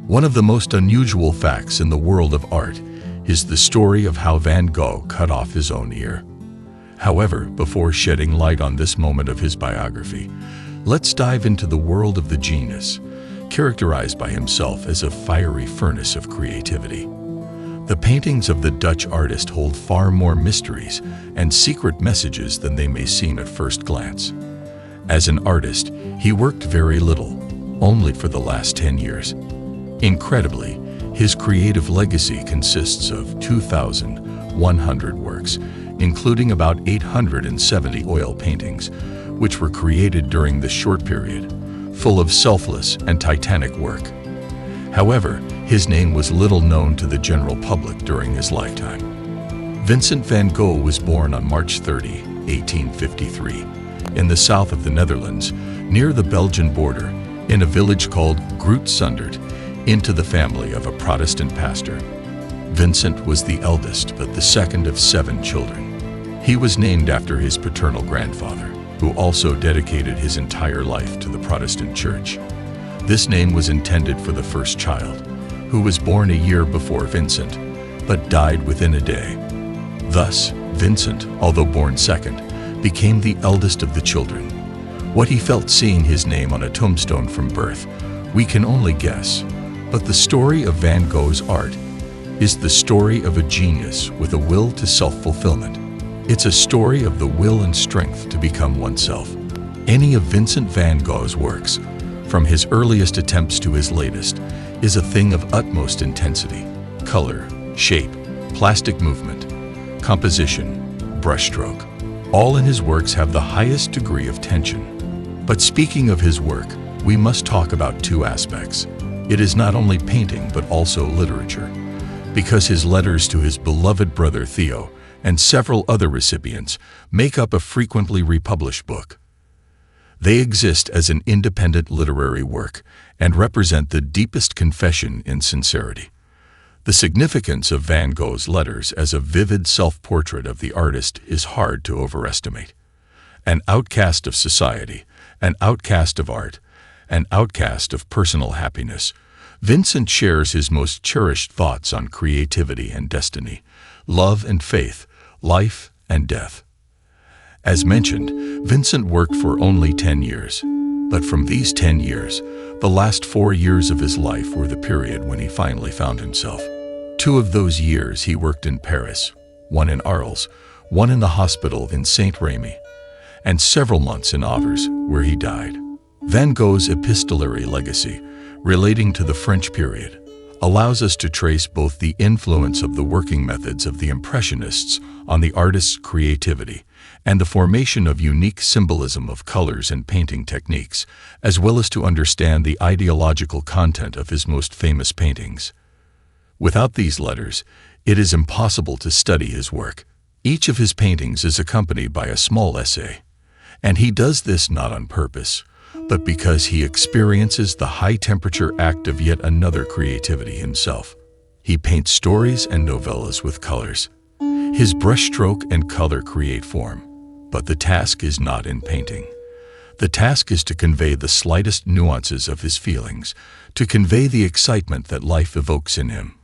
One of the most unusual facts in the world of art is the story of how Van Gogh cut off his own ear. However, before shedding light on this moment of his biography, let's dive into the world of the genius, characterized by himself as a fiery furnace of creativity. The paintings of the Dutch artist hold far more mysteries and secret messages than they may seem at first glance. As an artist, he worked very little, only for the last 10 years. Incredibly, his creative legacy consists of 2,100 works, including about 870 oil paintings, which were created during this short period, full of selfless and titanic work. However, his name was little known to the general public during his lifetime. Vincent van Gogh was born on March 30, 1853, in the south of the Netherlands, near the Belgian border, in a village called Groot-Zundert, into the family of a Protestant pastor. Vincent was the eldest but the second of 7 children. He was named after his paternal grandfather, who also dedicated his entire life to the Protestant Church. This name was intended for the first child, who was born a year before Vincent, but died within a day. Thus, Vincent, although born second, became the eldest of the children. What he felt seeing his name on a tombstone from birth, we can only guess. But the story of Van Gogh's art is the story of a genius with a will to self-fulfillment. It's a story of the will and strength to become oneself. Any of Vincent van Gogh's works, from his earliest attempts to his latest, is a thing of utmost intensity. Color, shape, plastic movement, composition, brushstroke, all in his works have the highest degree of tension. But speaking of his work, we must talk about 2 aspects. It is not only painting but also literature, because his letters to his beloved brother Theo and several other recipients make up a frequently republished book. They exist as an independent literary work and represent the deepest confession in sincerity. The significance of Van Gogh's letters as a vivid self-portrait of the artist is hard to overestimate. An outcast of society, an outcast of art, an outcast of personal happiness, Vincent shares his most cherished thoughts on creativity and destiny, love and faith, life and death. As mentioned, Vincent worked for only 10 years, but from these 10 years, the last 4 years of his life were the period when he finally found himself. 2 of those years he worked in Paris, 1 in Arles, 1 in the hospital in Saint-Rémy, and several months in Avers, where he died. Van Gogh's epistolary legacy, relating to the French period, allows us to trace both the influence of the working methods of the Impressionists on the artist's creativity and the formation of unique symbolism of colors and painting techniques, as well as to understand the ideological content of his most famous paintings. Without these letters, it is impossible to study his work. Each of his paintings is accompanied by a small essay, and he does this not on purpose, but because he experiences the high-temperature act of yet another creativity himself. He paints stories and novellas with colors. His brushstroke and color create form, but the task is not in painting. The task is to convey the slightest nuances of his feelings, to convey the excitement that life evokes in him.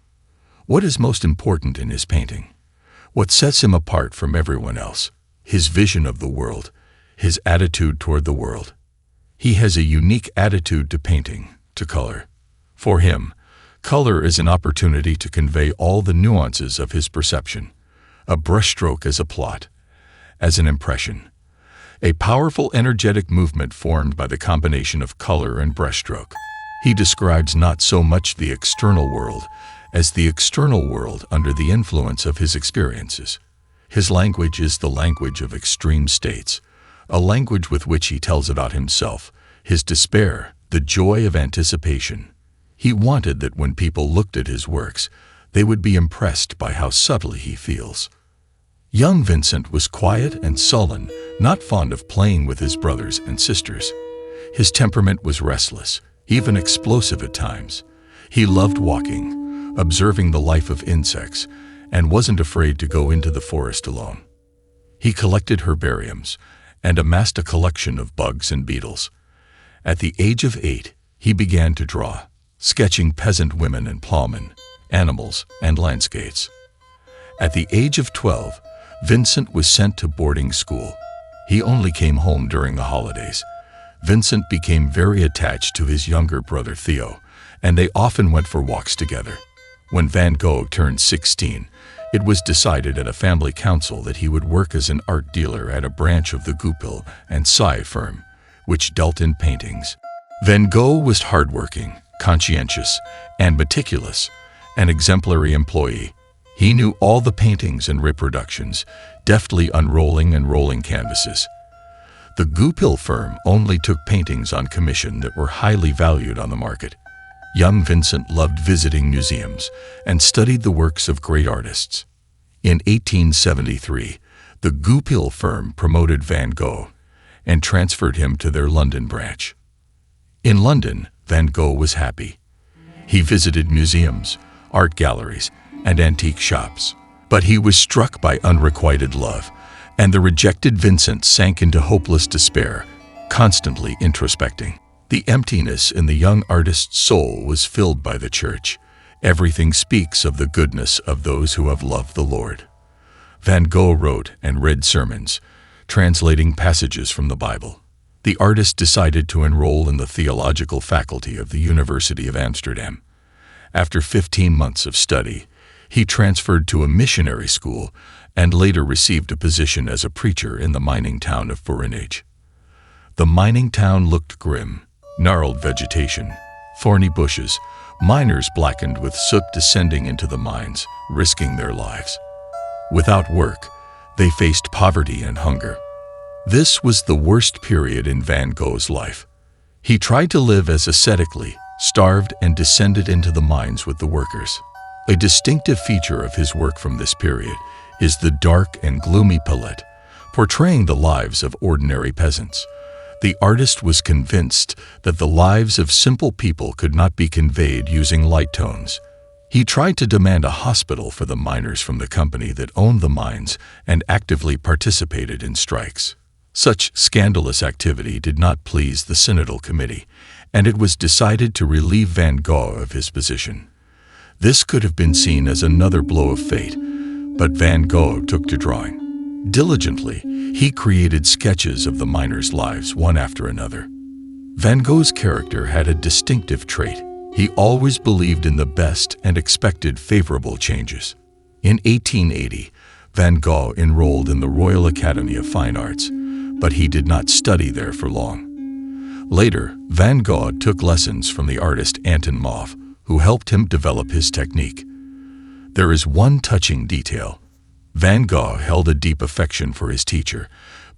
What is most important in his painting? What sets him apart from everyone else? His vision of the world, his attitude toward the world. He has a unique attitude to painting, to color. For him, color is an opportunity to convey all the nuances of his perception. A brushstroke as a plot, as an impression. A powerful, energetic movement formed by the combination of color and brushstroke. He describes not so much the external world as the external world under the influence of his experiences. His language is the language of extreme states, a language with which he tells about himself, his despair, the joy of anticipation. He wanted that when people looked at his works, they would be impressed by how subtly he feels. Young Vincent was quiet and sullen, not fond of playing with his brothers and sisters. His temperament was restless, even explosive at times. He loved walking, observing the life of insects, and wasn't afraid to go into the forest alone. He collected herbariums and amassed a collection of bugs and beetles. At the age of 8, he began to draw. sketching peasant women and plowmen, animals, and landscapes. At the age of 12, Vincent was sent to boarding school. He only came home during the holidays. Vincent became very attached to his younger brother Theo, and they often went for walks together. When Van Gogh turned 16, it was decided at a family council that he would work as an art dealer at a branch of the Goupil and Sy firm, which dealt in paintings. Van Gogh was hardworking, conscientious, and meticulous, an exemplary employee. He knew all the paintings and reproductions, deftly unrolling and rolling canvases. The Goupil firm only took paintings on commission that were highly valued on the market. Young Vincent loved visiting museums and studied the works of great artists. In 1873, the Goupil firm promoted Van Gogh and transferred him to their London branch. In London, Van Gogh was happy. He visited museums, art galleries, and antique shops. But he was struck by unrequited love, and the rejected Vincent sank into hopeless despair, constantly introspecting. The emptiness in the young artist's soul was filled by the church. Everything speaks of the goodness of those who have loved the Lord. Van Gogh wrote and read sermons, translating passages from the Bible. The artist decided to enroll in the theological faculty of the University of Amsterdam. After 15 months of study, he transferred to a missionary school and later received a position as a preacher in the mining town of Vorenage. The mining town looked grim. Gnarled vegetation, thorny bushes, miners blackened with soot descending into the mines, risking their lives. Without work, they faced poverty and hunger. This was the worst period in Van Gogh's life. He tried to live as ascetically, starved and descended into the mines with the workers. A distinctive feature of his work from this period is the dark and gloomy palette, portraying the lives of ordinary peasants. The artist was convinced that the lives of simple people could not be conveyed using light tones. He tried to demand a hospital for the miners from the company that owned the mines and actively participated in strikes. Such scandalous activity did not please the Synodal Committee, and it was decided to relieve Van Gogh of his position. This could have been seen as another blow of fate, but Van Gogh took to drawing. Diligently, he created sketches of the miners' lives one after another. Van Gogh's character had a distinctive trait. He always believed in the best and expected favorable changes. In 1880, Van Gogh enrolled in the Royal Academy of Fine Arts, but he did not study there for long. Later, Van Gogh took lessons from the artist Anton Mauve, who helped him develop his technique. There is one touching detail. Van Gogh held a deep affection for his teacher,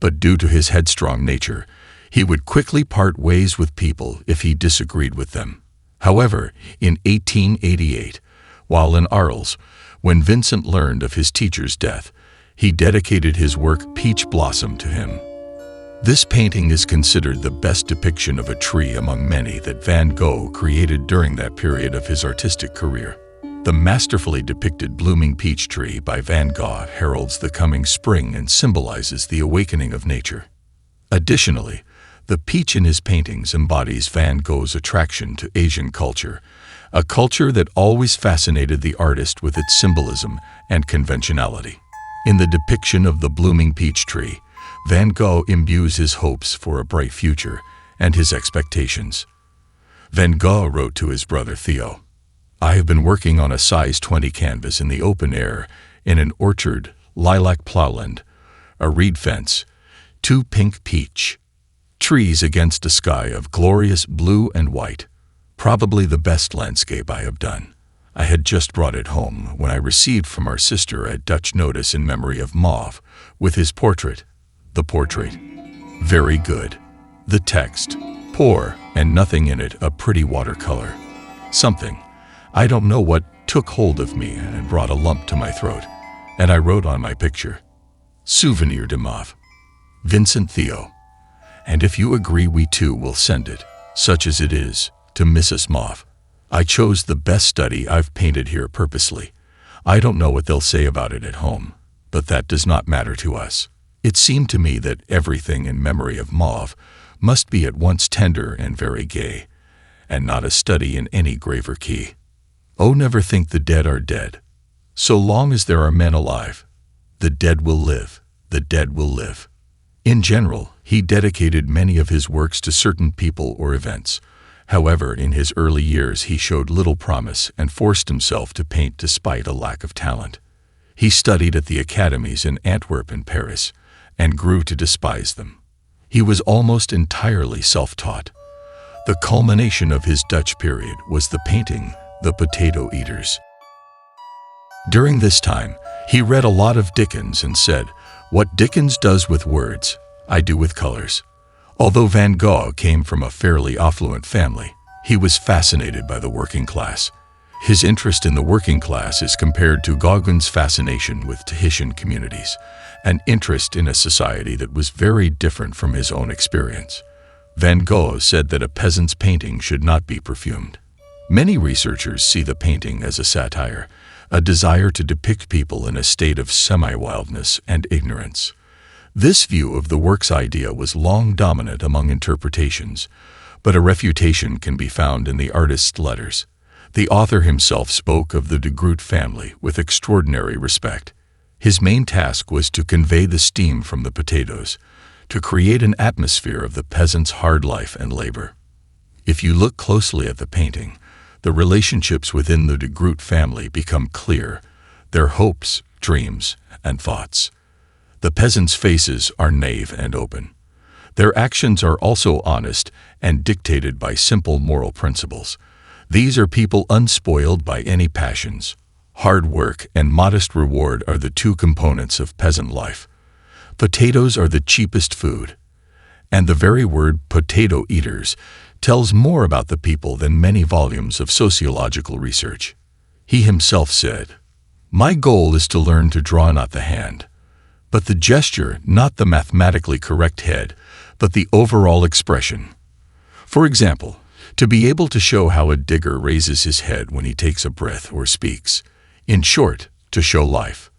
but due to his headstrong nature, he would quickly part ways with people if he disagreed with them. However, in 1888, while in Arles, when Vincent learned of his teacher's death, he dedicated his work Peach Blossom to him. This painting is considered the best depiction of a tree among many that Van Gogh created during that period of his artistic career. The masterfully depicted blooming peach tree by Van Gogh heralds the coming spring and symbolizes the awakening of nature. Additionally, the peach in his paintings embodies Van Gogh's attraction to Asian culture, a culture that always fascinated the artist with its symbolism and conventionality. In the depiction of the blooming peach tree, Van Gogh imbues his hopes for a bright future and his expectations. Van Gogh wrote to his brother Theo, "I have been working on a size 20 canvas in the open air, in an orchard, lilac plowland, a reed fence, 2 pink peach trees against a sky of glorious blue and white, probably the best landscape I have done. I had just brought it home when I received from our sister a Dutch notice in memory of Mauve, with his portrait. The portrait, very good. The text, poor and nothing in it, a pretty watercolor. Something, I don't know what, took hold of me and brought a lump to my throat, and I wrote on my picture, Souvenir de Mauve, Vincent Theo. And if you agree, we too will send it, such as it is, to Mrs. Mauve. I chose the best study I've painted here purposely. I don't know what they'll say about it at home, but that does not matter to us. It seemed to me that everything in memory of Mauve must be at once tender and very gay, and not a study in any graver key. Oh, never think the dead are dead. So long as there are men alive, the dead will live, the dead will live. In general, he dedicated many of his works to certain people or events. However, in his early years he showed little promise and forced himself to paint despite a lack of talent. He studied at the academies in Antwerp and Paris, and grew to despise them. He was almost entirely self-taught. The culmination of his Dutch period was the painting, The Potato Eaters. During this time, he read a lot of Dickens and said, "What Dickens does with words, I do with colors." Although Van Gogh came from a fairly affluent family, he was fascinated by the working class. His interest in the working class is compared to Gauguin's fascination with Tahitian communities, an interest in a society that was very different from his own experience. Van Gogh said that a peasant's painting should not be perfumed. Many researchers see the painting as a satire, a desire to depict people in a state of semi-wildness and ignorance. This view of the work's idea was long dominant among interpretations, but a refutation can be found in the artist's letters. The author himself spoke of the de Groot family with extraordinary respect. His main task was to convey the steam from the potatoes, to create an atmosphere of the peasant's hard life and labor. If you look closely at the painting, the relationships within the de Groot family become clear, their hopes, dreams, and thoughts. The peasants' faces are naive and open. Their actions are also honest and dictated by simple moral principles. These are people unspoiled by any passions. Hard work and modest reward are the two components of peasant life. Potatoes are the cheapest food, and the very word potato eaters tells more about the people than many volumes of sociological research. He himself said, "My goal is to learn to draw not the hand, but the gesture, not the mathematically correct head, but the overall expression. For example, to be able to show how a digger raises his head when he takes a breath or speaks. In short, to show life."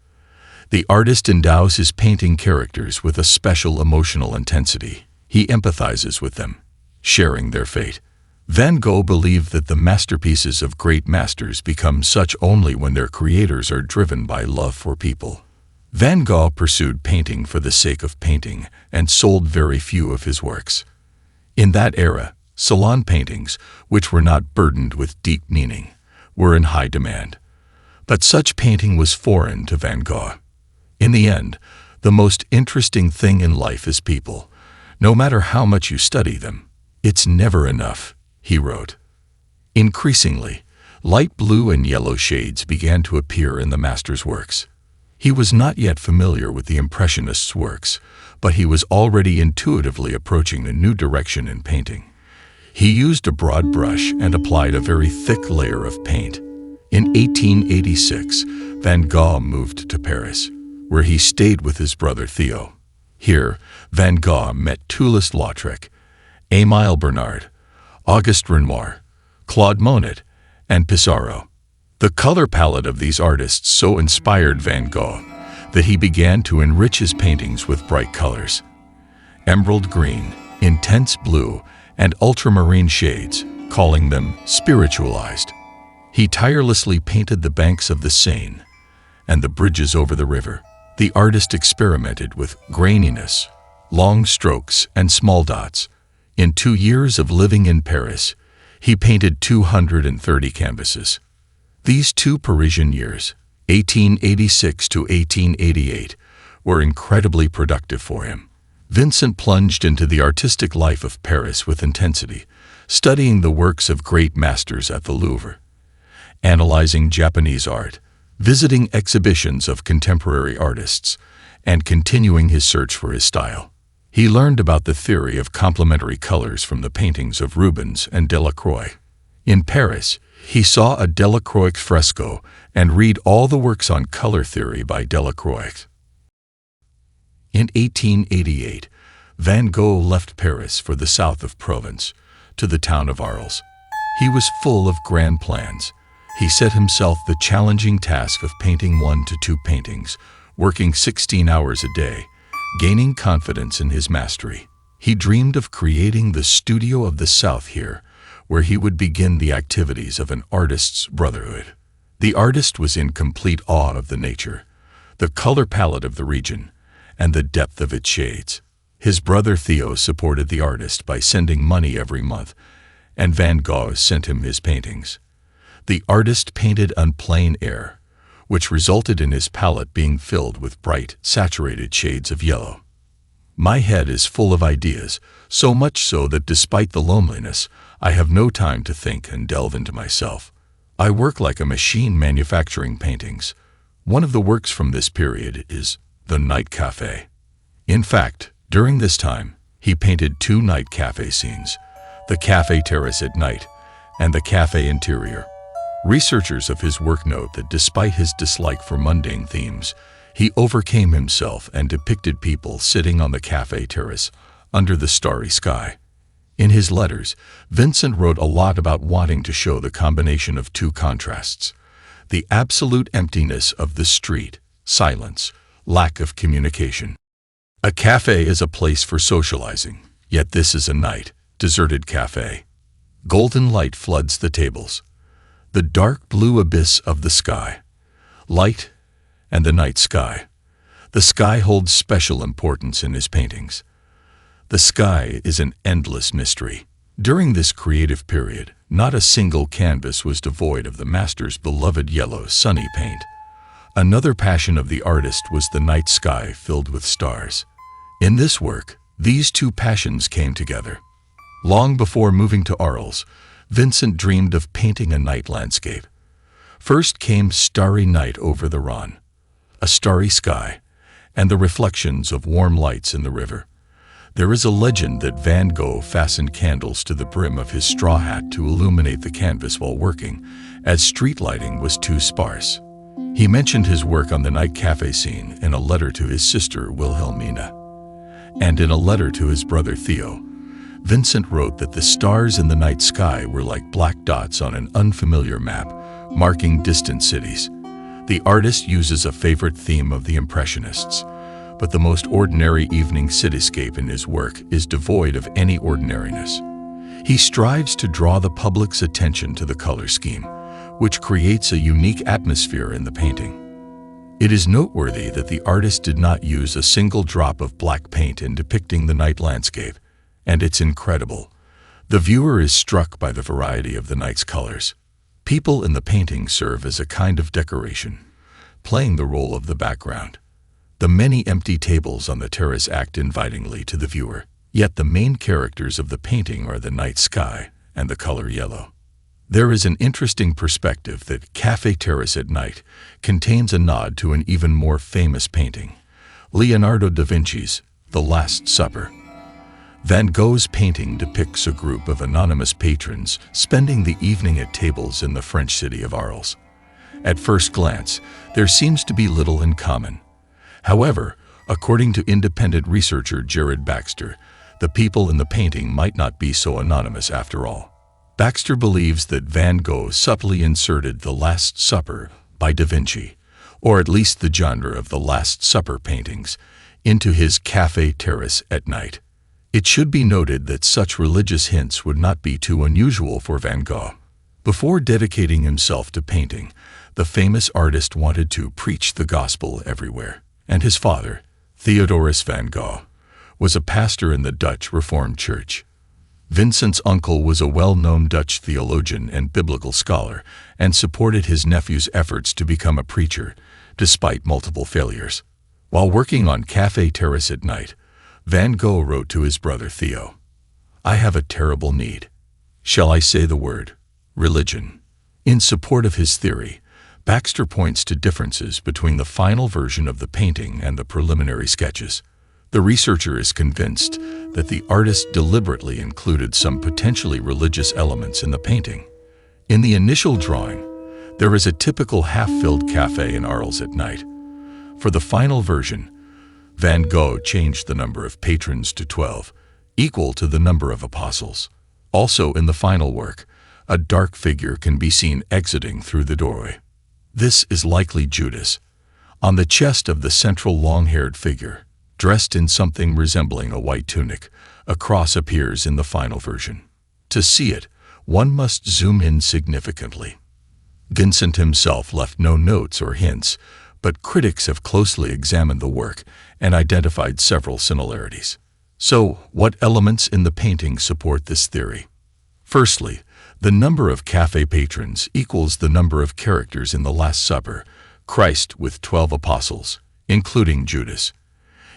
The artist endows his painting characters with a special emotional intensity. He empathizes with them, sharing their fate. Van Gogh believed that the masterpieces of great masters become such only when their creators are driven by love for people. Van Gogh pursued painting for the sake of painting and sold very few of his works. In that era, salon paintings, which were not burdened with deep meaning, were in high demand. But such painting was foreign to Van Gogh. In the end, the most interesting thing in life is people. No matter how much you study them, it's never enough, he wrote. Increasingly, light blue and yellow shades began to appear in the master's works. He was not yet familiar with the Impressionists' works, but he was already intuitively approaching a new direction in painting. He used a broad brush and applied a very thick layer of paint. In 1886, Van Gogh moved to Paris, where he stayed with his brother Theo. Here, Van Gogh met Toulouse-Lautrec, Émile Bernard, Auguste Renoir, Claude Monet, and Pissarro. The color palette of these artists so inspired Van Gogh that he began to enrich his paintings with bright colors. Emerald green, intense blue, and ultramarine shades, calling them spiritualized. He tirelessly painted the banks of the Seine and the bridges over the river. The artist experimented with graininess, long strokes, and small dots. In 2 years of living in Paris, he painted 230 canvases. These 2 Parisian years, 1886 to 1888, were incredibly productive for him. Vincent plunged into the artistic life of Paris with intensity, studying the works of great masters at the Louvre, analyzing Japanese art, visiting exhibitions of contemporary artists, and continuing his search for his style. He learned about the theory of complementary colors from the paintings of Rubens and Delacroix. In Paris, he saw a Delacroix fresco and read all the works on color theory by Delacroix. In 1888, Van Gogh left Paris for the south of Provence, to the town of Arles. He was full of grand plans. He set himself the challenging task of painting 1 to 2 paintings, working 16 hours a day, gaining confidence in his mastery. He dreamed of creating the studio of the South here, where he would begin the activities of an artist's brotherhood. The artist was in complete awe of the nature, the color palette of the region, and the depth of its shades. His brother Theo supported the artist by sending money every month, and Van Gogh sent him his paintings. The artist painted on plein air, which resulted in his palette being filled with bright, saturated shades of yellow. My head is full of ideas, so much so that despite the loneliness, I have no time to think and delve into myself. I work like a machine manufacturing paintings. One of the works from this period is The Night Café. In fact, during this time, he painted 2 night cafe scenes, the cafe terrace at night and the cafe interior. Researchers of his work note that despite his dislike for mundane themes, he overcame himself and depicted people sitting on the cafe terrace under the starry sky. In his letters, Vincent wrote a lot about wanting to show the combination of 2 contrasts: the absolute emptiness of the street, silence, lack of communication. A cafe is a place for socializing, yet this is a night, deserted cafe. Golden light floods the tables. The dark blue abyss of the sky. Light and the night sky. The sky holds special importance in his paintings. The sky is an endless mystery. During this creative period, not a single canvas was devoid of the master's beloved yellow, sunny paint. Another passion of the artist was the night sky filled with stars. In this work, these 2 passions came together. Long before moving to Arles, Vincent dreamed of painting a night landscape. First came Starry Night over the Rhône, a starry sky, and the reflections of warm lights in the river. There is a legend that Van Gogh fastened candles to the brim of his straw hat to illuminate the canvas while working, as street lighting was too sparse. He mentioned his work on the night cafe scene in a letter to his sister Wilhelmina. And in a letter to his brother Theo, Vincent wrote that the stars in the night sky were like black dots on an unfamiliar map, marking distant cities. The artist uses a favorite theme of the Impressionists, but the most ordinary evening cityscape in his work is devoid of any ordinariness. He strives to draw the public's attention to the color scheme, which creates a unique atmosphere in the painting. It is noteworthy that the artist did not use a single drop of black paint in depicting the night landscape, and it's incredible. The viewer is struck by the variety of the night's colors. People in the painting serve as a kind of decoration, playing the role of the background. The many empty tables on the terrace act invitingly to the viewer, yet the main characters of the painting are the night sky and the color yellow. There is an interesting perspective that Cafe Terrace at Night contains a nod to an even more famous painting, Leonardo da Vinci's The Last Supper. Van Gogh's painting depicts a group of anonymous patrons spending the evening at tables in the French city of Arles. At first glance, there seems to be little in common. However, according to independent researcher Jared Baxter, the people in the painting might not be so anonymous after all. Baxter believes that Van Gogh subtly inserted The Last Supper by Da Vinci, or at least the genre of the Last Supper paintings, into his Cafe Terrace at Night. It should be noted that such religious hints would not be too unusual for Van Gogh. Before dedicating himself to painting, the famous artist wanted to preach the gospel everywhere, and his father, Theodorus van Gogh, was a pastor in the Dutch Reformed Church. Vincent's uncle was a well-known Dutch theologian and biblical scholar and supported his nephew's efforts to become a preacher, despite multiple failures. While working on Cafe Terrace at Night, Van Gogh wrote to his brother Theo, "I have a terrible need. Shall I say the word? Religion." In support of his theory, Baxter points to differences between the final version of the painting and the preliminary sketches. The researcher is convinced that the artist deliberately included some potentially religious elements in the painting. In the initial drawing, there is a typical half-filled cafe in Arles at night. For the final version, Van Gogh changed the number of patrons to 12, equal to the number of apostles. Also in the final work, a dark figure can be seen exiting through the doorway. This is likely Judas. On the chest of the central long-haired figure, dressed in something resembling a white tunic, a cross appears in the final version. To see it, one must zoom in significantly. Vincent himself left no notes or hints, but critics have closely examined the work and identified several similarities. So, what elements in the painting support this theory? Firstly, the number of cafe patrons equals the number of characters in the Last Supper, Christ with 12 apostles, including Judas.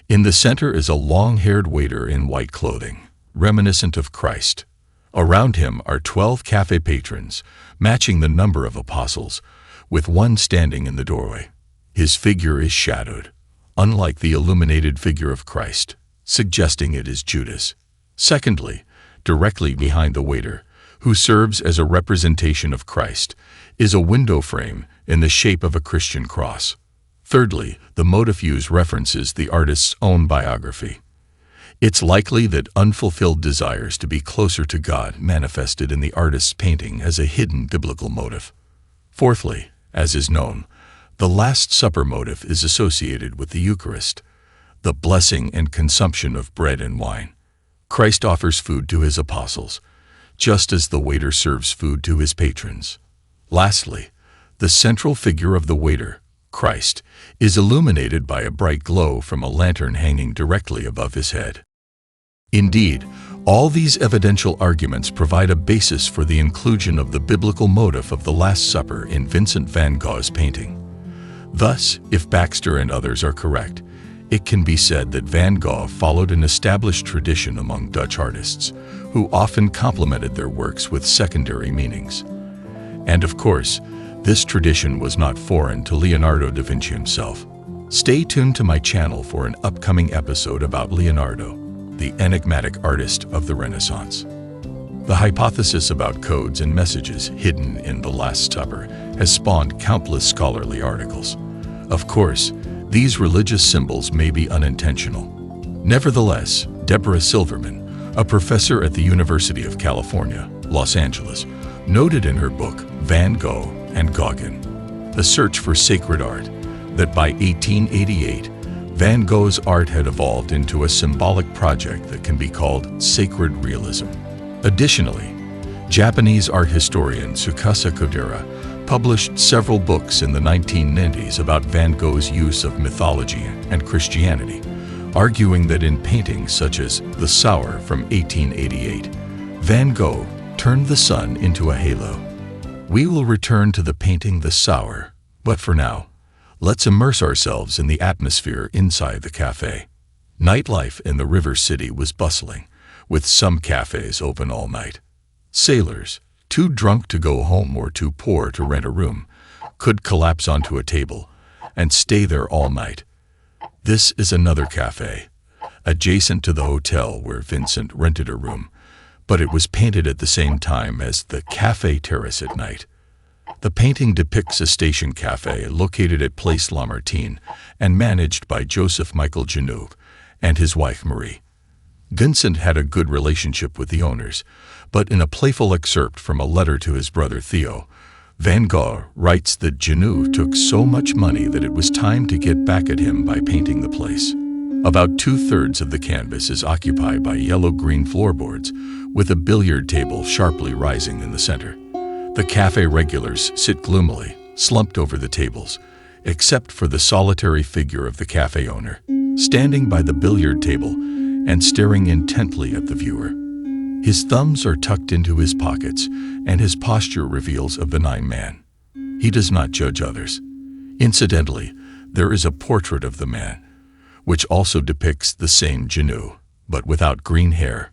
In the center is a long-haired waiter in white clothing, reminiscent of Christ. Around him are 12 cafe patrons, matching the number of apostles, with one standing in the doorway. His figure is shadowed, unlike the illuminated figure of Christ, suggesting it is Judas. Secondly, directly behind the waiter, who serves as a representation of Christ, is a window frame in the shape of a Christian cross. Thirdly, the motif used references the artist's own biography. It's likely that unfulfilled desires to be closer to God manifested in the artist's painting as a hidden biblical motive. Fourthly, as is known, the Last Supper motif is associated with the Eucharist, the blessing and consumption of bread and wine. Christ offers food to his apostles, just as the waiter serves food to his patrons. Lastly, the central figure of the waiter, Christ, is illuminated by a bright glow from a lantern hanging directly above his head. Indeed, all these evidential arguments provide a basis for the inclusion of the biblical motif of the Last Supper in Vincent van Gogh's painting. Thus, if Baxter and others are correct, it can be said that Van Gogh followed an established tradition among Dutch artists, who often complemented their works with secondary meanings. And of course, this tradition was not foreign to Leonardo da Vinci himself. Stay tuned to my channel for an upcoming episode about Leonardo, the enigmatic artist of the Renaissance. The hypothesis about codes and messages hidden in the Last Supper has spawned countless scholarly articles. Of course, these religious symbols may be unintentional. Nevertheless, Deborah Silverman, a professor at the University of California, Los Angeles, noted in her book Van Gogh and Gauguin, The Search for Sacred Art, that by 1888, Van Gogh's art had evolved into a symbolic project that can be called sacred realism. Additionally, Japanese art historian Tsukasa Kodera published several books in the 1990s about Van Gogh's use of mythology and Christianity, arguing that in paintings such as The Sower from 1888, Van Gogh turned the sun into a halo. We will return to the painting The Sower, but for now, let's immerse ourselves in the atmosphere inside the cafe. Nightlife in the river city was bustling, with some cafes open all night. Sailors, too drunk to go home or too poor to rent a room, could collapse onto a table and stay there all night. This is another cafe, adjacent to the hotel where Vincent rented a room, but it was painted at the same time as the Café Terrace at night. The painting depicts a station cafe located at Place Lamartine and managed by Joseph Michael Genouve and his wife Marie. Vincent had a good relationship with the owners, but in a playful excerpt from a letter to his brother Theo, Van Gogh writes that Genouve took so much money that it was time to get back at him by painting the place. About 2/3 of the canvas is occupied by yellow-green floorboards, with a billiard table sharply rising in the center. The cafe regulars sit gloomily, slumped over the tables, except for the solitary figure of the cafe owner, standing by the billiard table and staring intently at the viewer. His thumbs are tucked into his pockets, and his posture reveals a benign man. He does not judge others. Incidentally, there is a portrait of the man, which also depicts the same Genouve, but without green hair.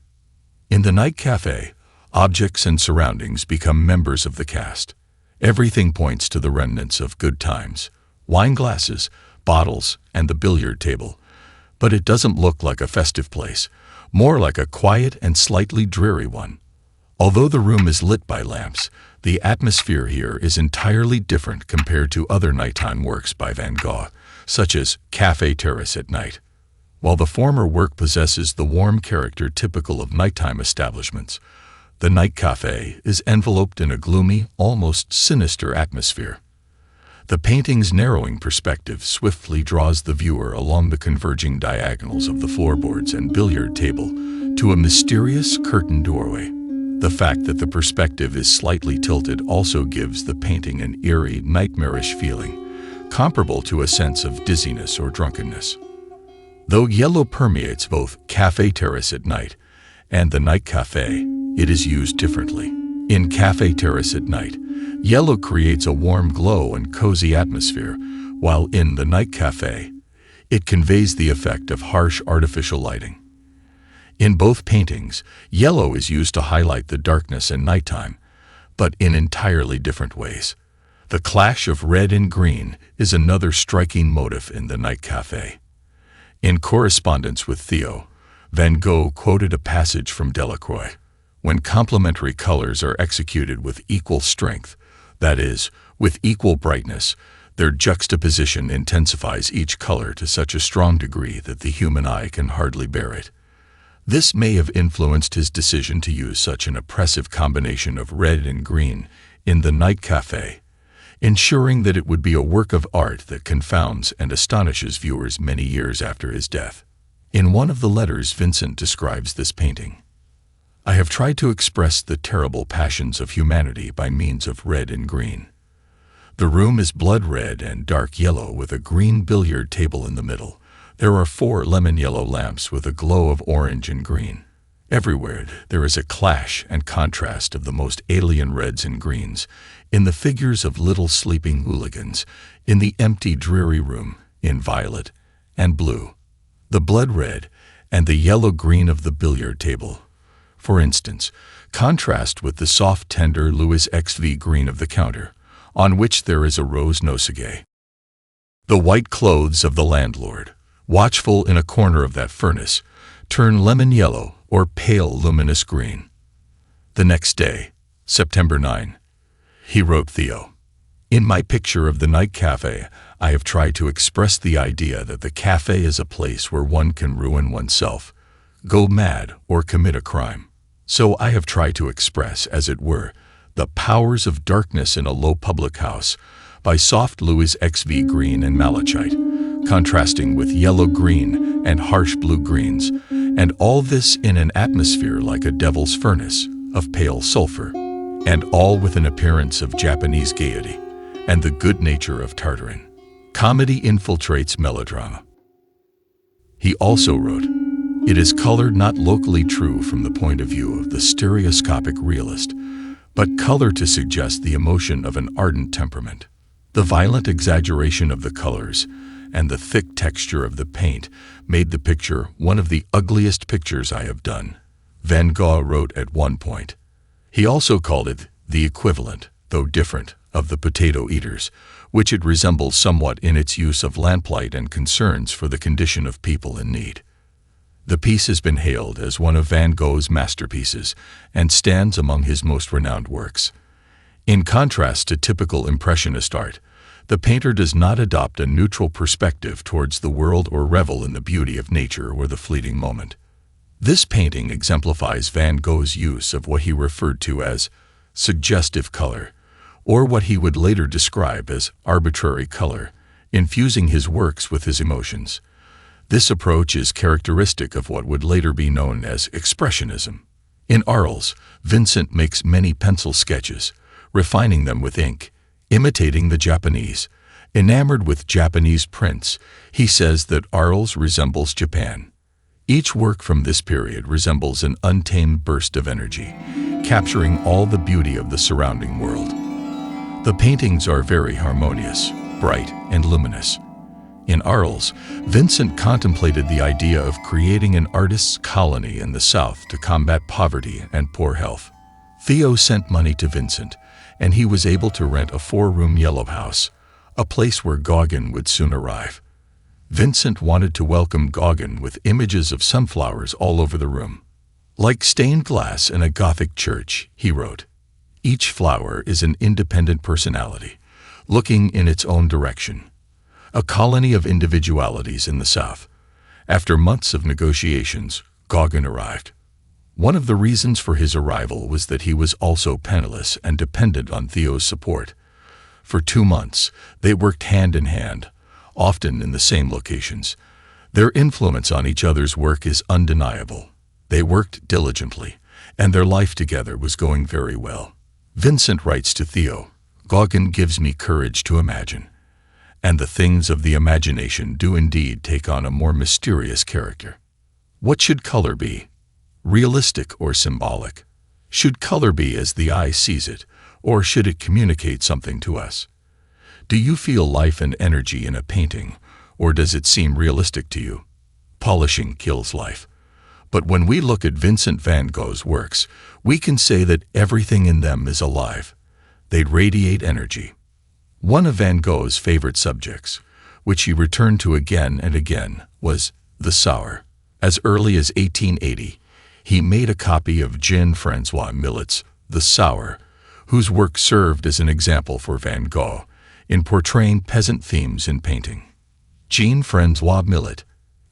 In the night cafe, objects and surroundings become members of the cast. Everything points to the remnants of good times: wine glasses, bottles, and the billiard table. But it doesn't look like a festive place, more like a quiet and slightly dreary one. Although the room is lit by lamps, the atmosphere here is entirely different compared to other nighttime works by Van Gogh, such as Café Terrace at night. While the former work possesses the warm character typical of nighttime establishments, the night cafe is enveloped in a gloomy, almost sinister atmosphere. The painting's narrowing perspective swiftly draws the viewer along the converging diagonals of the floorboards and billiard table to a mysterious curtained doorway. The fact that the perspective is slightly tilted also gives the painting an eerie, nightmarish feeling, comparable to a sense of dizziness or drunkenness. Though yellow permeates both Café Terrace at night and the night cafe, it is used differently. In Café Terrace at night, yellow creates a warm glow and cozy atmosphere, while in the night cafe, it conveys the effect of harsh artificial lighting. In both paintings, yellow is used to highlight the darkness and nighttime, but in entirely different ways. The clash of red and green is another striking motif in the night cafe. In correspondence with Theo, Van Gogh quoted a passage from Delacroix: "When complementary colors are executed with equal strength, that is, with equal brightness, their juxtaposition intensifies each color to such a strong degree that the human eye can hardly bear it." This may have influenced his decision to use such an oppressive combination of red and green in the night cafe, ensuring that it would be a work of art that confounds and astonishes viewers many years after his death. In one of the letters, Vincent describes this painting: "I have tried to express the terrible passions of humanity by means of red and green. The room is blood red and dark yellow with a green billiard table in the middle. There are 4 lemon yellow lamps with a glow of orange and green. Everywhere there is a clash and contrast of the most alien reds and greens, in the figures of little sleeping hooligans, in the empty dreary room, in violet and blue, the blood red and the yellow green of the billiard table, for instance, contrast with the soft tender Louis XV green of the counter, on which there is a rose nosegay. The white clothes of the landlord, watchful in a corner of that furnace, turn lemon yellow or pale luminous green." The next day, September 9, he wrote Theo: "In my picture of the night cafe, I have tried to express the idea that the cafe is a place where one can ruin oneself, go mad, or commit a crime. So I have tried to express, as it were, the powers of darkness in a low public house by soft Louis XV green and malachite, contrasting with yellow-green and harsh blue-greens, and all this in an atmosphere like a devil's furnace of pale sulfur, and all with an appearance of Japanese gaiety and the good nature of Tartarin. Comedy infiltrates melodrama." He also wrote, "It is colored not locally true from the point of view of the stereoscopic realist, but color to suggest the emotion of an ardent temperament. The violent exaggeration of the colors and the thick texture of the paint made the picture one of the ugliest pictures I have done," Van Gogh wrote at one point. He also called it the equivalent, though different, of the Potato Eaters, which it resembles somewhat in its use of lamplight and concerns for the condition of people in need. The piece has been hailed as one of Van Gogh's masterpieces and stands among his most renowned works. In contrast to typical Impressionist art, the painter does not adopt a neutral perspective towards the world or revel in the beauty of nature or the fleeting moment. This painting exemplifies Van Gogh's use of what he referred to as suggestive color, or what he would later describe as arbitrary color, infusing his works with his emotions. This approach is characteristic of what would later be known as Expressionism. In Arles, Vincent makes many pencil sketches, refining them with ink, imitating the Japanese. Enamored with Japanese prints, he says that Arles resembles Japan. Each work from this period resembles an untamed burst of energy, capturing all the beauty of the surrounding world. The paintings are very harmonious, bright, and luminous. In Arles, Vincent contemplated the idea of creating an artist's colony in the South to combat poverty and poor health. Theo sent money to Vincent, and he was able to rent a 4-room yellow house, a place where Gauguin would soon arrive. Vincent wanted to welcome Gauguin with images of sunflowers all over the room. "Like stained glass in a Gothic church," he wrote, "each flower is an independent personality, looking in its own direction. A colony of individualities in the South." After months of negotiations, Gauguin arrived. One of the reasons for his arrival was that he was also penniless and dependent on Theo's support. For 2 months, they worked hand in hand, often in the same locations. Their influence on each other's work is undeniable. They worked diligently, and their life together was going very well. Vincent writes to Theo, "Gauguin gives me courage to imagine, and the things of the imagination do indeed take on a more mysterious character." What should color be? Realistic or symbolic? Should color be as the eye sees it, or should it communicate something to us? Do you feel life and energy in a painting, or does it seem realistic to you? Polishing kills life. But when we look at Vincent van Gogh's works, we can say that everything in them is alive. They radiate energy. One of Van Gogh's favorite subjects, which he returned to again and again, was the sour. As early as 1880, he made a copy of Jean-François Millet's The Sour, whose work served as an example for Van Gogh in portraying peasant themes in painting. Jean-François Millet,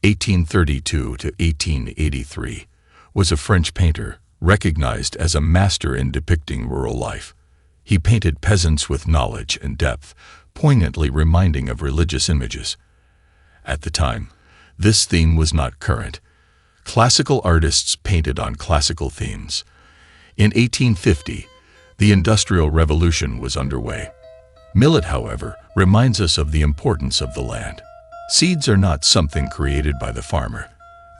1832 to 1883, was a French painter recognized as a master in depicting rural life. He painted peasants with knowledge and depth, poignantly reminding of religious images. At the time, this theme was not current. Classical artists painted on classical themes. In 1850, the Industrial Revolution was underway. Millet, however, reminds us of the importance of the land. Seeds are not something created by the farmer.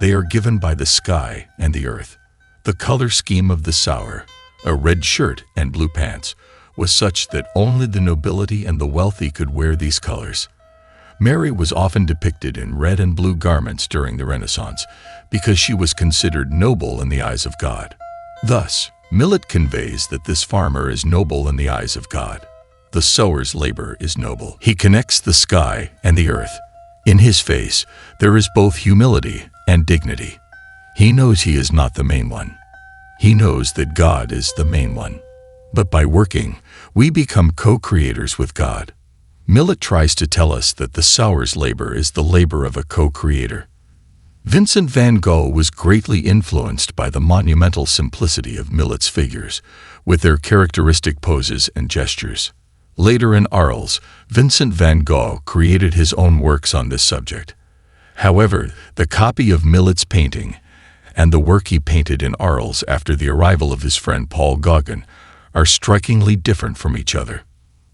They are given by the sky and the earth. The color scheme of the sour, a red shirt and blue pants, was such that only the nobility and the wealthy could wear these colors. Mary was often depicted in red and blue garments during the Renaissance because she was considered noble in the eyes of God. Thus, Millet conveys that this farmer is noble in the eyes of God. The sower's labor is noble. He connects the sky and the earth. In his face, there is both humility and dignity. He knows he is not the main one. He knows that God is the main one. But by working, we become co-creators with God. Millet tries to tell us that the sower's labor is the labor of a co-creator. Vincent van Gogh was greatly influenced by the monumental simplicity of Millet's figures, with their characteristic poses and gestures. Later in Arles, Vincent van Gogh created his own works on this subject. However, the copy of Millet's painting and the work he painted in Arles after the arrival of his friend Paul Gauguin are strikingly different from each other.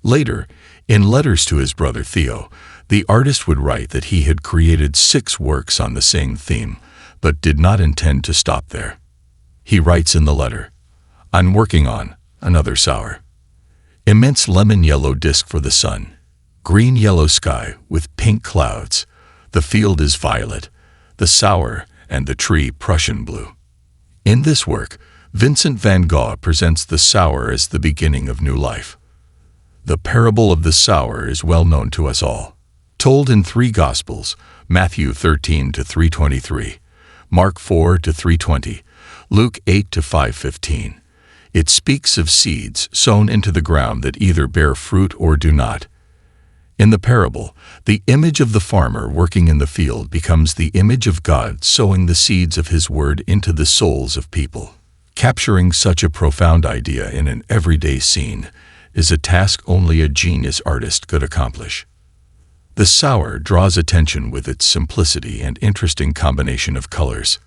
Later, in letters to his brother Theo, the artist would write that he had created 6 works on the same theme, but did not intend to stop there. He writes in the letter, "I'm working on another sour. Immense lemon-yellow disc for the sun, green-yellow sky with pink clouds. The field is violet, the sour, and the tree Prussian blue." In this work, Vincent van Gogh presents the sour as the beginning of new life. The parable of the sower is well known to us all. Told in 3 Gospels, Matthew 13 to 3:23, Mark 4 to 3:20, Luke 8 to 5:15. It speaks of seeds sown into the ground that either bear fruit or do not. In the parable, the image of the farmer working in the field becomes the image of God sowing the seeds of His Word into the souls of people. Capturing such a profound idea in an everyday scene is a task only a genius artist could accomplish. The sour draws attention with its simplicity and interesting combination of colors.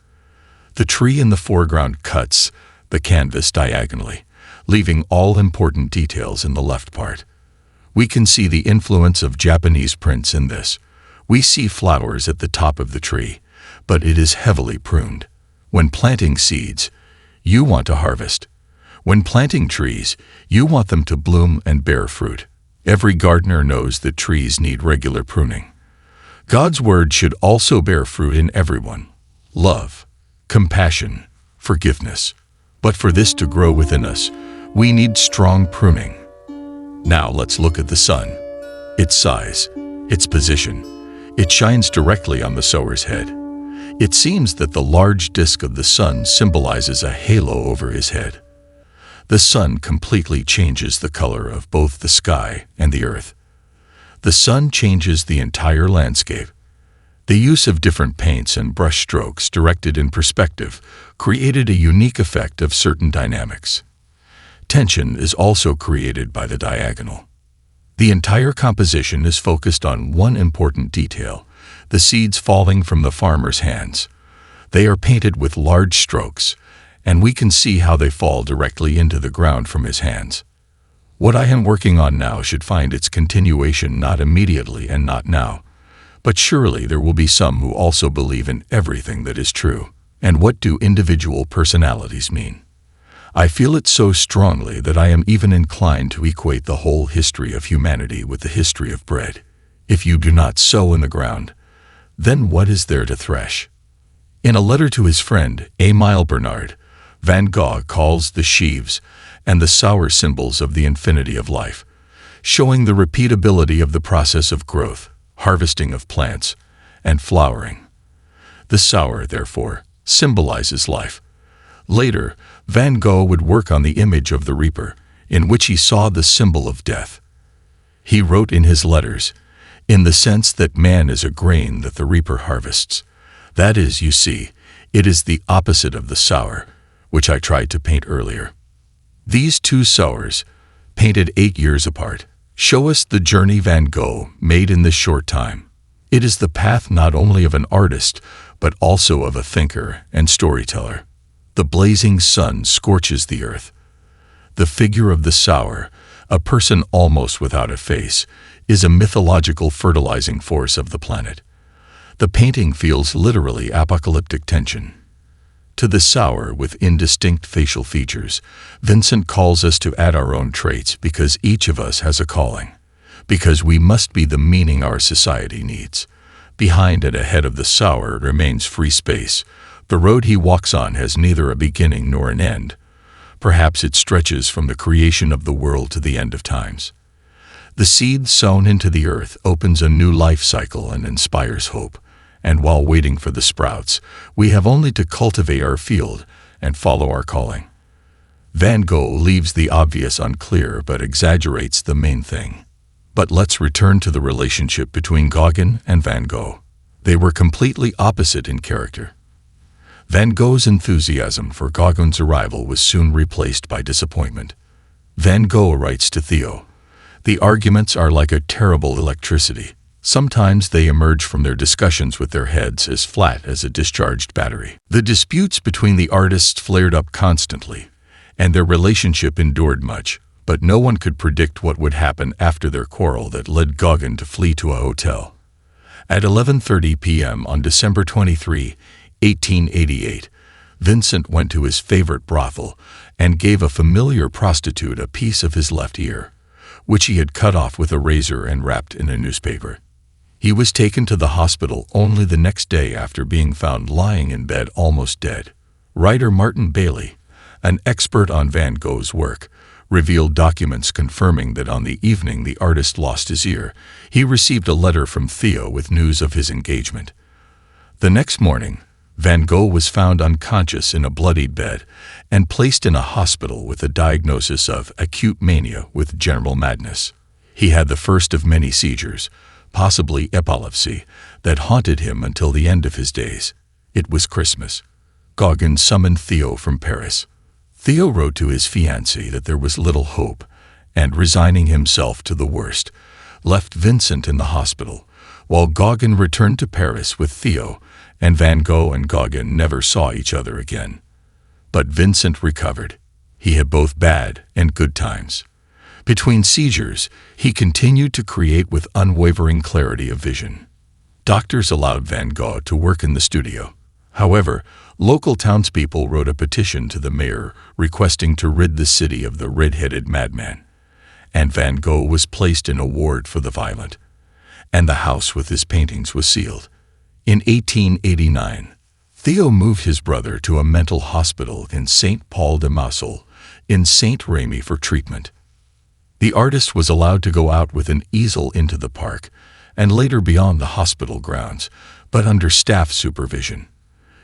The tree in the foreground cuts the canvas diagonally, leaving all important details in the left part. We can see the influence of Japanese prints in this. We see flowers at the top of the tree, but it is heavily pruned. When planting seeds, you want to harvest. When planting trees, you want them to bloom and bear fruit. Every gardener knows that trees need regular pruning. God's Word should also bear fruit in everyone: love, compassion, forgiveness. But for this to grow within us, we need strong pruning. Now let's look at the sun. Its size, its position. It shines directly on the sower's head. It seems that the large disk of the sun symbolizes a halo over his head. The sun completely changes the color of both the sky and the earth. The sun changes the entire landscape. The use of different paints and brush strokes directed in perspective created a unique effect of certain dynamics. Tension is also created by the diagonal. The entire composition is focused on one important detail: the seeds falling from the farmer's hands. They are painted with large strokes, and we can see how they fall directly into the ground from his hands. What I am working on now should find its continuation not immediately and not now, but surely there will be some who also believe in everything that is true. And what do individual personalities mean? I feel it so strongly that I am even inclined to equate the whole history of humanity with the history of bread. If you do not sow in the ground, then what is there to thresh? In a letter to his friend, Émile Bernard, Van Gogh calls the sheaves and the sour symbols of the infinity of life, showing the repeatability of the process of growth, harvesting of plants, and flowering. The sour, therefore, symbolizes life. Later, Van Gogh would work on the image of the reaper, in which he saw the symbol of death. He wrote in his letters, "In the sense that man is a grain that the reaper harvests. That is, you see, it is the opposite of the sour, which I tried to paint earlier." These two sours, painted 8 years apart, show us the journey Van Gogh made in this short time. It is the path not only of an artist, but also of a thinker and storyteller. The blazing sun scorches the earth. The figure of the sour, a person almost without a face, is a mythological fertilizing force of the planet. The painting feels literally apocalyptic tension. To the sour with indistinct facial features, Vincent calls us to add our own traits because each of us has a calling, because we must be the meaning our society needs. Behind and ahead of the sour remains free space. The road he walks on has neither a beginning nor an end. Perhaps it stretches from the creation of the world to the end of times. The seed sown into the earth opens a new life cycle and inspires hope. And while waiting for the sprouts, we have only to cultivate our field and follow our calling. Van Gogh leaves the obvious unclear but exaggerates the main thing. But let's return to the relationship between Gauguin and Van Gogh. They were completely opposite in character. Van Gogh's enthusiasm for Gauguin's arrival was soon replaced by disappointment. Van Gogh writes to Theo, "The arguments are like a terrible electricity. Sometimes they emerge from their discussions with their heads as flat as a discharged battery." The disputes between the artists flared up constantly, and their relationship endured much, but no one could predict what would happen after their quarrel that led Gauguin to flee to a hotel. At 11:30 p.m. on December 23, 1888, Vincent went to his favorite brothel and gave a familiar prostitute a piece of his left ear, which he had cut off with a razor and wrapped in a newspaper. He was taken to the hospital only the next day after being found lying in bed almost dead. Writer Martin Bailey, an expert on Van Gogh's work, revealed documents confirming that on the evening the artist lost his ear, he received a letter from Theo with news of his engagement. The next morning, Van Gogh was found unconscious in a bloodied bed and placed in a hospital with a diagnosis of acute mania with general madness. He had the first of many seizures, possibly epilepsy, that haunted him until the end of his days. It was Christmas. Gauguin summoned Theo from Paris. Theo wrote to his fiancée that there was little hope, and resigning himself to the worst, left Vincent in the hospital, while Gauguin returned to Paris with Theo, and Van Gogh and Gauguin never saw each other again. But Vincent recovered. He had both bad and good times. Between seizures, he continued to create with unwavering clarity of vision. Doctors allowed Van Gogh to work in the studio. However, local townspeople wrote a petition to the mayor requesting to rid the city of the red-headed madman, and Van Gogh was placed in a ward for the violent, and the house with his paintings was sealed. In 1889, Theo moved his brother to a mental hospital in St. Paul de Mausole in St. Remy for treatment. The artist was allowed to go out with an easel into the park and later beyond the hospital grounds, but under staff supervision.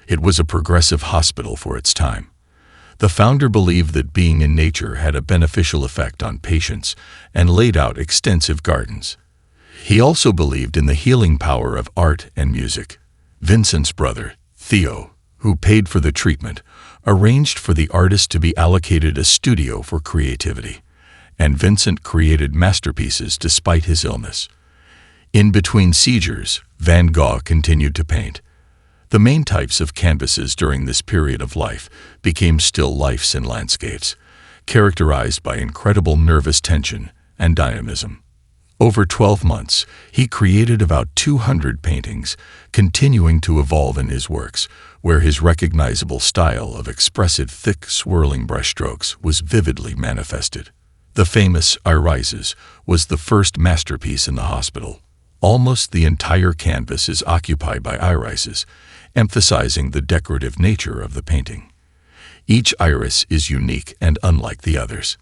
It was a progressive hospital for its time. The founder believed that being in nature had a beneficial effect on patients and laid out extensive gardens. He also believed in the healing power of art and music. Vincent's brother, Theo, who paid for the treatment, arranged for the artist to be allocated a studio for creativity, and Vincent created masterpieces despite his illness. In between seizures, Van Gogh continued to paint. The main types of canvases during this period of life became still lifes and landscapes, characterized by incredible nervous tension and dynamism. Over 12 months, he created about 200 paintings, continuing to evolve in his works, where his recognizable style of expressive thick swirling brushstrokes was vividly manifested. The famous Irises was the first masterpiece in the hospital. Almost the entire canvas is occupied by irises, emphasizing the decorative nature of the painting. Each iris is unique and unlike the others.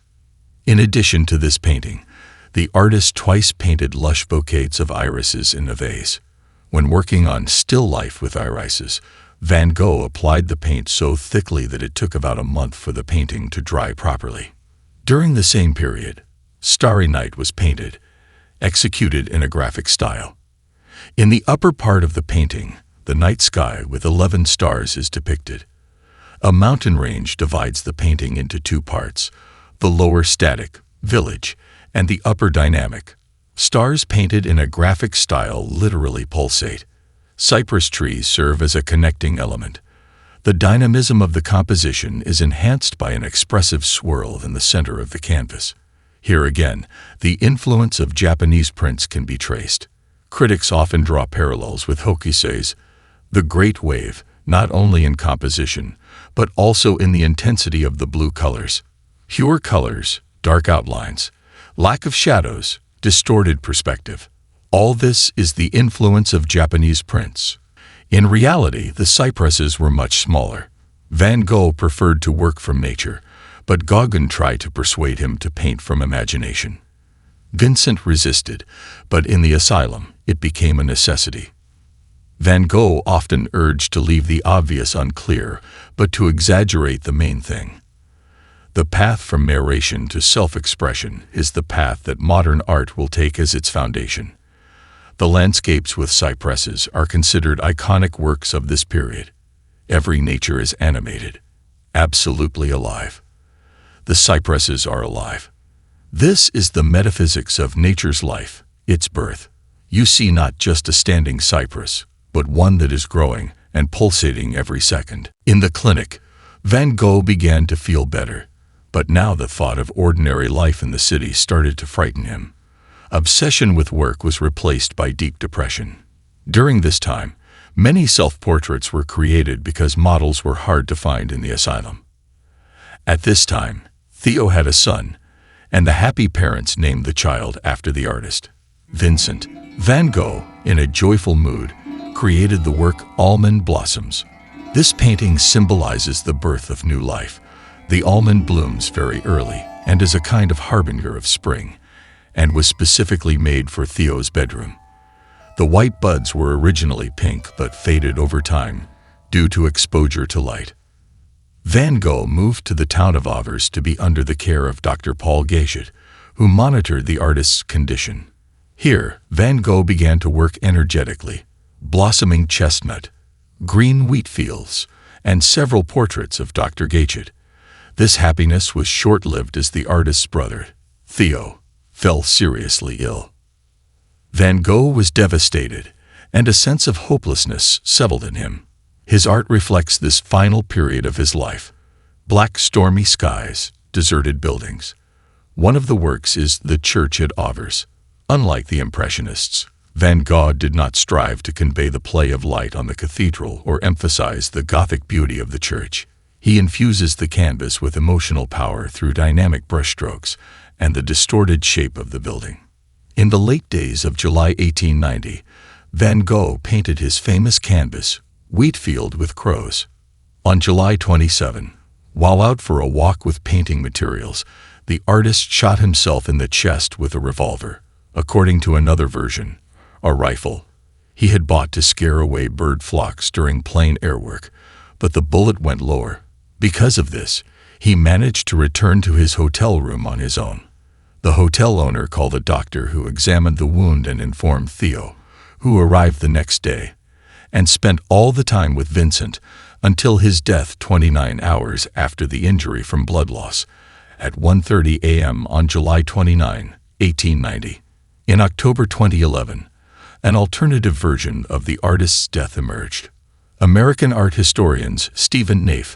In addition to this painting, the artist twice painted lush bouquets of irises in a vase. When working on still life with irises, Van Gogh applied the paint so thickly that it took about a month for the painting to dry properly. During the same period, Starry Night was painted, executed in a graphic style. In the upper part of the painting, the night sky with 11 stars is depicted. A mountain range divides the painting into two parts, the lower static, village, and the upper dynamic. Stars painted in a graphic style literally pulsate. Cypress trees serve as a connecting element. The dynamism of the composition is enhanced by an expressive swirl in the center of the canvas. Here again, the influence of Japanese prints can be traced. Critics often draw parallels with Hokuse's The Great Wave, not only in composition, but also in the intensity of the blue colors. Pure colors, dark outlines, lack of shadows, distorted perspective. All this is the influence of Japanese prints. In reality, the cypresses were much smaller. Van Gogh preferred to work from nature, but Gauguin tried to persuade him to paint from imagination. Vincent resisted, but in the asylum, it became a necessity. Van Gogh often urged to leave the obvious unclear, but to exaggerate the main thing. The path from narration to self-expression is the path that modern art will take as its foundation. The landscapes with cypresses are considered iconic works of this period. Every nature is animated, absolutely alive. The cypresses are alive. This is the metaphysics of nature's life, its birth. You see not just a standing cypress, but one that is growing and pulsating every second. In the clinic, Van Gogh began to feel better, but now the thought of ordinary life in the city started to frighten him. Obsession with work was replaced by deep depression. During this time, many self-portraits were created because models were hard to find in the asylum. At this time, Theo had a son, and the happy parents named the child after the artist. Vincent van Gogh, in a joyful mood, created the work Almond Blossoms. This painting symbolizes the birth of new life. The almond blooms very early and is a kind of harbinger of spring, and was specifically made for Theo's bedroom. The white buds were originally pink but faded over time due to exposure to light. Van Gogh moved to the town of Auvers to be under the care of Dr. Paul Gachet, who monitored the artist's condition. Here, Van Gogh began to work energetically, blossoming chestnut, green wheat fields, and several portraits of Dr. Gachet. This happiness was short-lived as the artist's brother, Theo, fell seriously ill. Van Gogh was devastated, and a sense of hopelessness settled in him. His art reflects this final period of his life. Black stormy skies, deserted buildings. One of the works is The Church at Auvers. Unlike the Impressionists, Van Gogh did not strive to convey the play of light on the cathedral or emphasize the Gothic beauty of the church. He infuses the canvas with emotional power through dynamic brushstrokes and the distorted shape of the building. In the late days of July 1890, Van Gogh painted his famous canvas, Wheatfield with Crows. On July 27, while out for a walk with painting materials, the artist shot himself in the chest with a revolver. According to another version, a rifle he had bought to scare away bird flocks during plane air work, but the bullet went lower. Because of this, he managed to return to his hotel room on his own. The hotel owner called a doctor who examined the wound and informed Theo, who arrived the next day, and spent all the time with Vincent until his death 29 hours after the injury from blood loss, at 1:30 a.m. on July 29, 1890. In October 2011, an alternative version of the artist's death emerged. American art historians Stephen Naif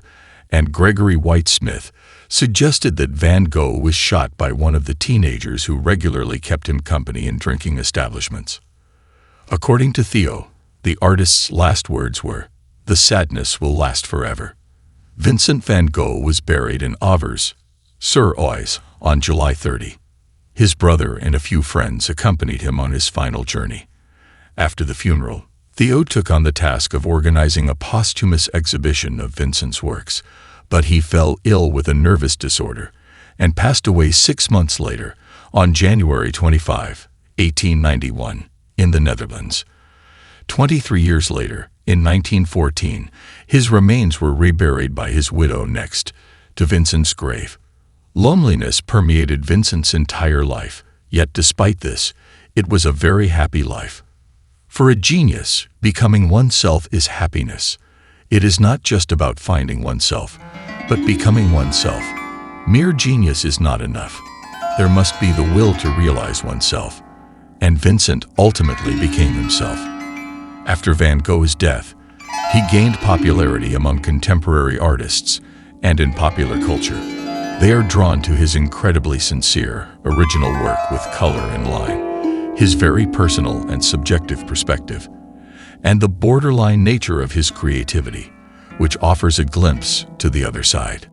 and Gregory White Smith suggested that Van Gogh was shot by one of the teenagers who regularly kept him company in drinking establishments. According to Theo, the artist's last words were, "The sadness will last forever." Vincent van Gogh was buried in Auvers-sur-Oise on July 30. His brother and a few friends accompanied him on his final journey. After the funeral, Theo took on the task of organizing a posthumous exhibition of Vincent's works, but he fell ill with a nervous disorder and passed away 6 months later, on January 25, 1891, in the Netherlands. 23 years later, in 1914, his remains were reburied by his widow next to Vincent's grave. Loneliness permeated Vincent's entire life, yet despite this, it was a very happy life. For a genius, becoming oneself is happiness. It is not just about finding oneself, but becoming oneself. Mere genius is not enough. There must be the will to realize oneself. And Vincent ultimately became himself. After Van Gogh's death, he gained popularity among contemporary artists and in popular culture. They are drawn to his incredibly sincere, original work with color and line, his very personal and subjective perspective, and the borderline nature of his creativity, which offers a glimpse to the other side.